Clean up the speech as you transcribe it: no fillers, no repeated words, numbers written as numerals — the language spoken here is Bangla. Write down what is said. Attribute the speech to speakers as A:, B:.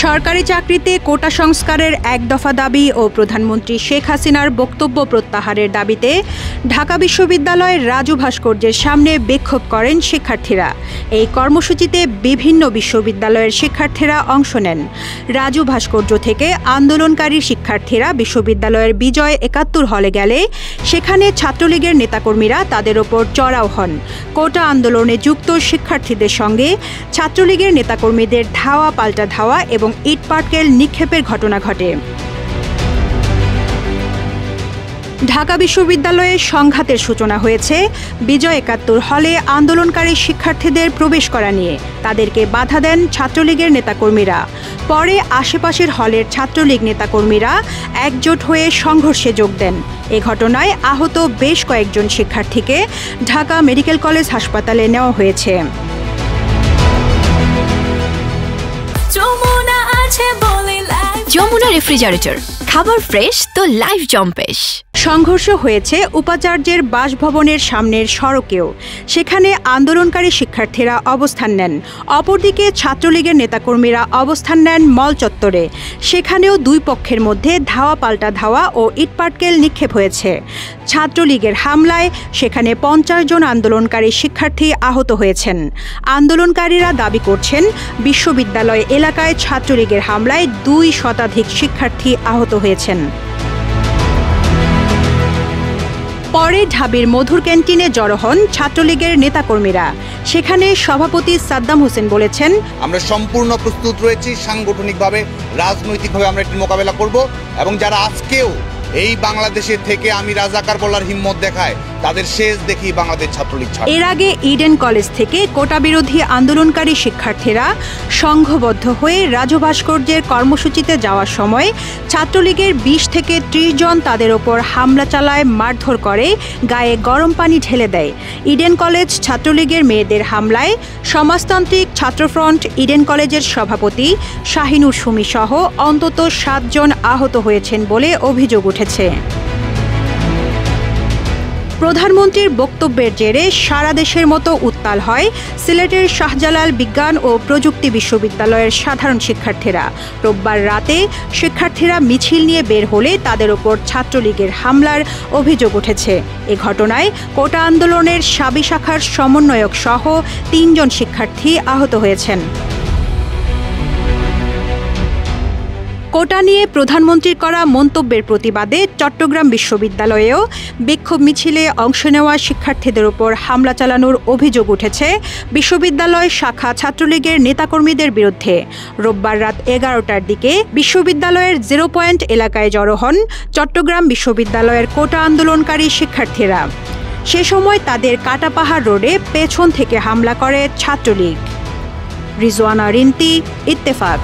A: সরকারি চাকরিতে কোটা সংস্কারের এক দফা দাবি ও প্রধানমন্ত্রী শেখ হাসিনার বক্তব্য প্রত্যাহারের দাবিতে ঢাকা বিশ্ববিদ্যালয়ের রাজু ভাস্কর্যের সামনে বিক্ষোভ করেন শিক্ষার্থীরা। এই কর্মসূচিতে বিভিন্ন বিশ্ববিদ্যালয়ের শিক্ষার্থীরা অংশ নেন। রাজু ভাস্কর্য থেকে আন্দোলনকারী শিক্ষার্থীরা বিশ্ববিদ্যালয়ের বিজয় ৭১ হলে গেলে সেখানে ছাত্রলীগের নেতাকর্মীরা তাদের ওপর চড়াও হন। কোটা আন্দোলনে যুক্ত শিক্ষার্থীদের সঙ্গে ছাত্রলীগের নেতাকর্মীদের ধাওয়া পাল্টা ধাওয়া এবং ইটপাটকেল নিক্ষেপের ঘটনা ঘটে। ঢাকা বিশ্ববিদ্যালয়ে সংঘাতের সূচনা হয়েছে বিজয় ৭১ হলে আন্দোলনকারী শিক্ষার্থীদের প্রবেশ করা নিয়ে। তাদেরকে বাধা দেন ছাত্রলীগের নেতাকর্মীরা। পরে আশেপাশের হলের ছাত্রলীগ নেতাকর্মীরা একজোট হয়ে সংঘর্ষে যোগ দেন। এ ঘটনায় আহত বেশ কয়েকজন শিক্ষার্থীকে ঢাকা মেডিকেল কলেজ হাসপাতালে নেওয়া হয়েছে।
B: যমুনা রেফ্রিজারেটর, খাবার ফ্রেশ তো লাইফ জম্পেশ।
A: সংঘর্ষ হয়েছে উপাচার্যের বাসভবনের সামনের সড়কেও। সেখানে আন্দোলনকারী শিক্ষার্থীরা অবস্থান নেন। অপরদিকে ছাত্রলীগের নেতাকর্মীরা অবস্থান নেন মল চত্বরে। সেখানেও দুই পক্ষের মধ্যে ধাওয়া পাল্টা ধাওয়া ও ইটপাটকেল নিক্ষেপ হয়েছে। ছাত্রলীগের হামলায় সেখানে ৫০ জন আন্দোলনকারী শিক্ষার্থী আহত হয়েছেন। আন্দোলনকারীরা দাবি করছেন, বিশ্ববিদ্যালয় এলাকায় ছাত্রলীগের হামলায় ২ শতাধিক শিক্ষার্থী আহত হয়েছেন। পরে ঢাবির মধুর ক্যান্টিনে জড়ো হন ছাত্রলীগের নেতাকর্মীরা। সেখানে সভাপতি সাদ্দাম হোসেন বলেছেন,
C: আমরা সম্পূর্ণ প্রস্তুত রয়েছি, সাংগঠনিকভাবে রাজনৈতিকভাবে আমরা এটি মোকাবেলা করব এবং যারা আজকেও এই বাংলাদেশের থেকে আমি রাজাকার বলার হিম্মত দেখায় তাদের শেষ দেখি বাংলাদেশ ছাত্রলীগ ছাড়।
A: এর আগে ইডেন কলেজ থেকে কোটা বিরোধী আন্দোলনকারী শিক্ষার্থীরা সংঘবদ্ধ হয়ে রাজু ভাস্কর্যের কর্মসূচিতে যাওয়ার সময় ছাত্রলীগের ২০ থেকে ৩০ জন তাদের ওপর হামলা চালায়, মারধর করে, গায়ে গরম পানি ঢেলে দেয়। ইডেন কলেজ ছাত্রলীগের মেয়েদের হামলায় সমাজতান্ত্রিক ছাত্রফ্রন্ট ইডেন কলেজের সভাপতি শাহিনুর সুমি সহ অন্তত ৭ জন আহত হয়েছেন বলে অভিযোগ উঠেছে। প্রধানমন্ত্রীর বক্তব্যের জেরে সারা দেশের মতো উত্তাল হয় সিলেটের শাহজালাল বিজ্ঞান ও প্রযুক্তি বিশ্ববিদ্যালয়ের সাধারণ শিক্ষার্থীরা। রোববার রাতে শিক্ষার্থীরা মিছিল নিয়ে বের হলে তাদের ওপর ছাত্রলীগের হামলার অভিযোগ উঠেছে। এ ঘটনায় কোটা আন্দোলনের শাবি শাখার সমন্বয়ক সহ ৩ জন শিক্ষার্থী আহত হয়েছেন। কোটা নিয়ে প্রধানমন্ত্রীর করা মন্তব্যের প্রতিবাদে চট্টগ্রাম বিশ্ববিদ্যালয়েও বিক্ষোভ মিছিলে অংশ নেওয়া শিক্ষার্থীদের উপর হামলা চালানোর অভিযোগ উঠেছে বিশ্ববিদ্যালয় শাখা ছাত্রলীগের নেতাকর্মীদের বিরুদ্ধে। রোববার রাত ১১টার দিকে বিশ্ববিদ্যালয়ের 0 পয়েন্ট এলাকায় জড়ো হন চট্টগ্রাম বিশ্ববিদ্যালয়ের কোটা আন্দোলনকারী শিক্ষার্থীরা। সে সময় তাদের কাটাপাহাড় রোডে পেছন থেকে হামলা করে ছাত্রলীগ। রিজওয়ানা রিন্তি, ইত্তেফাক।